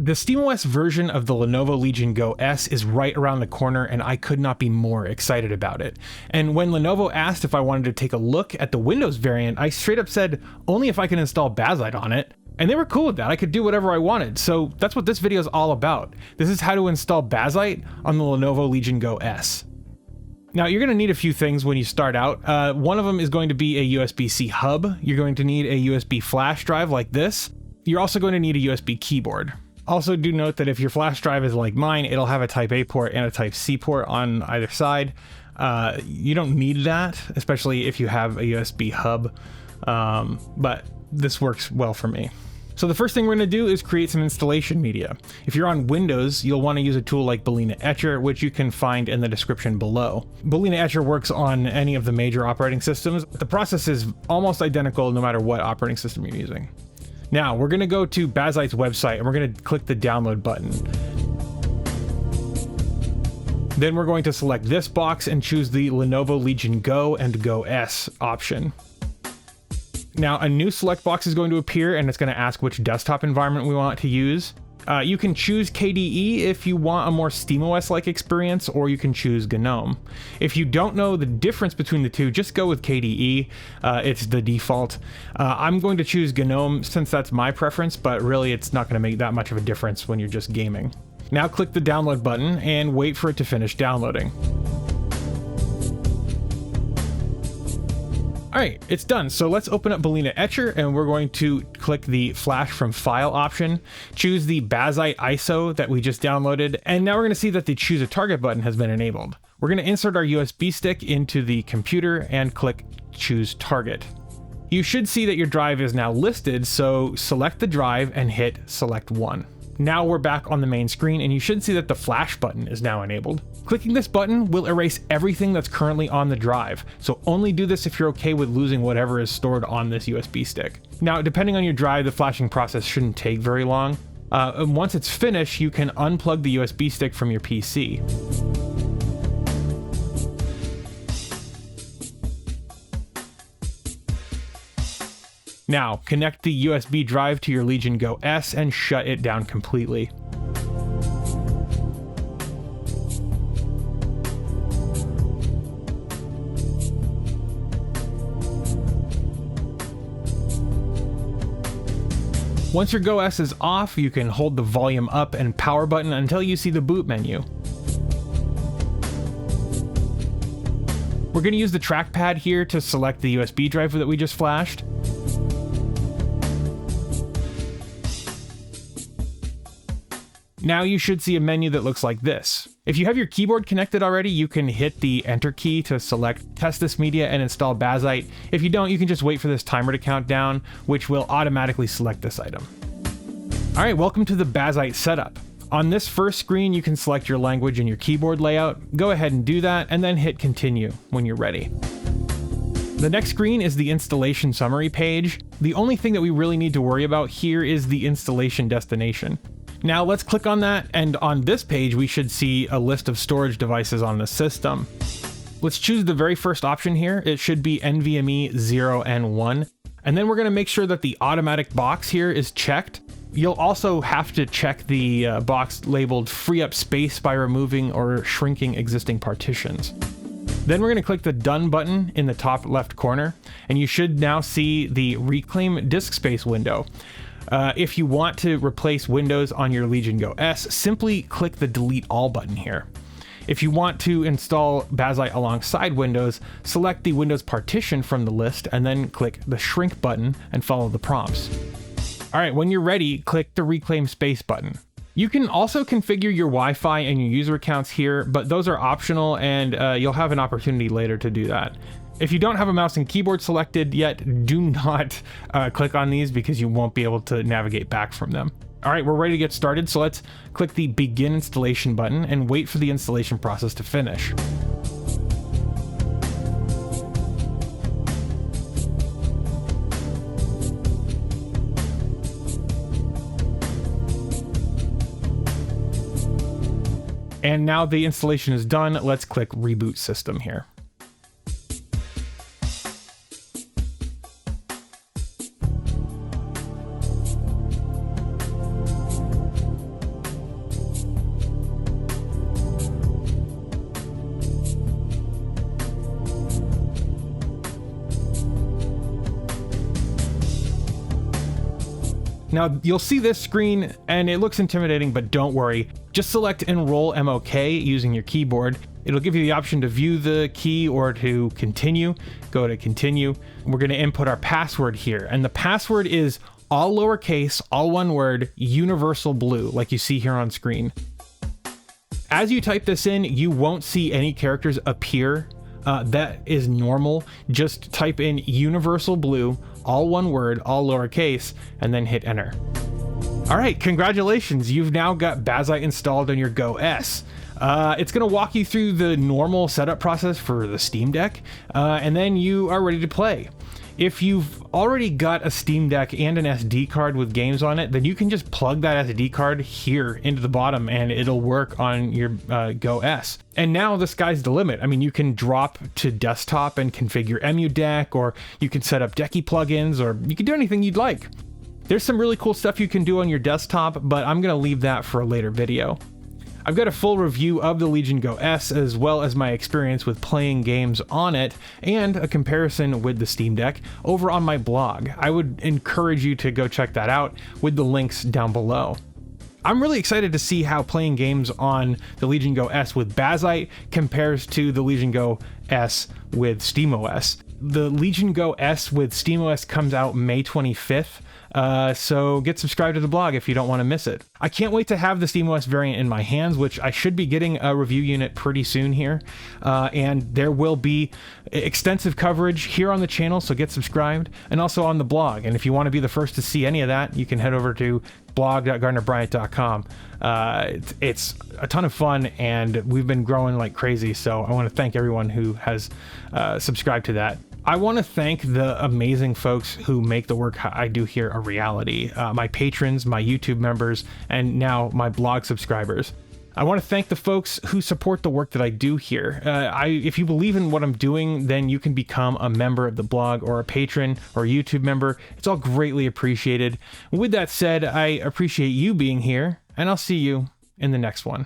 The SteamOS version of the Lenovo Legion Go S is right around the corner, and I could not be more excited about it. And when Lenovo asked if I wanted to take a look at the Windows variant, I straight up said only if I can install Bazzite on it. And they were cool with that. I could do whatever I wanted. So that's what this video is all about. This is how to install Bazzite on the Lenovo Legion Go S. Now, you're going to need a few things when you start out. One of them is going to be a USB-C hub. You're going to need a USB flash drive like this. You're also going to need a USB keyboard. Also, do note that if your flash drive is like mine, it'll have a Type A port and a Type C port on either side. You don't need that, especially if you have a USB hub, but this works well for me. So the first thing we're going to do is create some installation media. If you're on Windows, you'll want to use a tool like Balena Etcher, which you can find in the description below. Balena Etcher works on any of the major operating systems. The process is almost identical no matter what operating system you're using. Now, we're going to go to Bazzite's website and we're going to click the download button. Then we're going to select this box and choose the Lenovo Legion Go and Go S option. Now, a new select box is going to appear and it's going to ask which desktop environment we want to use. You can choose KDE if you want a more SteamOS-like experience, or you can choose GNOME. If you don't know the difference between the two, just go with KDE. It's the default. I'm going to choose GNOME since that's my preference, but really it's not going to make that much of a difference when you're just gaming. Now click the download button and wait for it to finish downloading. All right, it's done. So let's open up Balena Etcher and we're going to click the flash from file option, choose the Bazzite ISO that we just downloaded, and now we're going to see that the choose a target button has been enabled. We're going to insert our USB stick into the computer and click choose target. You should see that your drive is now listed, so select the drive and hit select one. Now we're back on the main screen and you should see that the flash button is now enabled. Clicking this button will erase everything that's currently on the drive, so only do this if you're okay with losing whatever is stored on this USB stick. Now, depending on your drive, the flashing process shouldn't take very long. And once it's finished, you can unplug the USB stick from your PC. Now, connect the USB drive to your Legion Go S and shut it down completely. Once your Go S is off, you can hold the volume up and power button until you see the boot menu. We're going to use the trackpad here to select the USB drive that we just flashed. Now you should see a menu that looks like this. If you have your keyboard connected already, you can hit the enter key to select test this media and install Bazzite. If you don't, you can just wait for this timer to count down, which will automatically select this item. All right, welcome to the Bazzite setup. On this first screen, you can select your language and your keyboard layout. Go ahead and do that and then hit continue when you're ready. The next screen is the installation summary page. The only thing that we really need to worry about here is the installation destination. Now let's click on that, and on this page we should see a list of storage devices on the system. Let's choose the very first option here. It should be NVMe 0 and 1, and then we're going to make sure that the automatic box here is checked. You'll also have to check the box labeled free up space by removing or shrinking existing partitions. Then we're going to click the done button in the top left corner, and you should now see the reclaim disk space window. If you want to replace Windows on your Legion Go S, simply click the delete all button here. If you want to install Bazzite alongside Windows, select the Windows partition from the list and then click the shrink button and follow the prompts. All right, when you're ready, click the reclaim space button. You can also configure your Wi-Fi and your user accounts here, but those are optional and you'll have an opportunity later to do that. If you don't have a mouse and keyboard selected yet, do not click on these because you won't be able to navigate back from them. All right, we're ready to get started, so let's click the begin installation button and wait for the installation process to finish. And now the installation is done, let's click reboot system here. Now you'll see this screen and it looks intimidating, but don't worry. Just select enroll MOK using your keyboard. It'll give you the option to view the key or to continue. Go to continue. We're going to input our password here, and the password is all lowercase, all one word, universal blue, like you see here on screen. As you type this in, you won't see any characters appear. That is normal. Just type in universal blue, all one word, all lowercase, and then hit enter. All right, congratulations. You've now got Bazzite installed on your Go S. It's going to walk you through the normal setup process for the Steam Deck, and then you are ready to play. If you've already got a Steam Deck and an SD card with games on it, then you can just plug that SD card here into the bottom and it'll work on your Go S. And now the sky's the limit. I mean, you can drop to desktop and configure EmuDeck, or you can set up Decky plugins, or you can do anything you'd like. There's some really cool stuff you can do on your desktop, but I'm going to leave that for a later video. I've got a full review of the Legion Go S, as well as my experience with playing games on it, and a comparison with the Steam Deck over on my blog. I would encourage you to go check that out with the links down below. I'm really excited to see how playing games on the Legion Go S with Bazzite compares to the Legion Go S with SteamOS. The Legion Go S with SteamOS comes out May 25th. So get subscribed to the blog if you don't want to miss it. I can't wait to have the SteamOS variant in my hands, which I should be getting a review unit pretty soon here. And there will be extensive coverage here on the channel, so get subscribed, and also on the blog. And if you want to be the first to see any of that, you can head over to blog.gardinerbryant.com. It's a ton of fun, and we've been growing like crazy, so I want to thank everyone who has subscribed to that. I want to thank the amazing folks who make the work I do here a reality. My patrons, my YouTube members, and now my blog subscribers. I want to thank the folks who support the work that I do here. If you believe in what I'm doing, then you can become a member of the blog or a patron or a YouTube member. It's all greatly appreciated. With that said, I appreciate you being here, and I'll see you in the next one.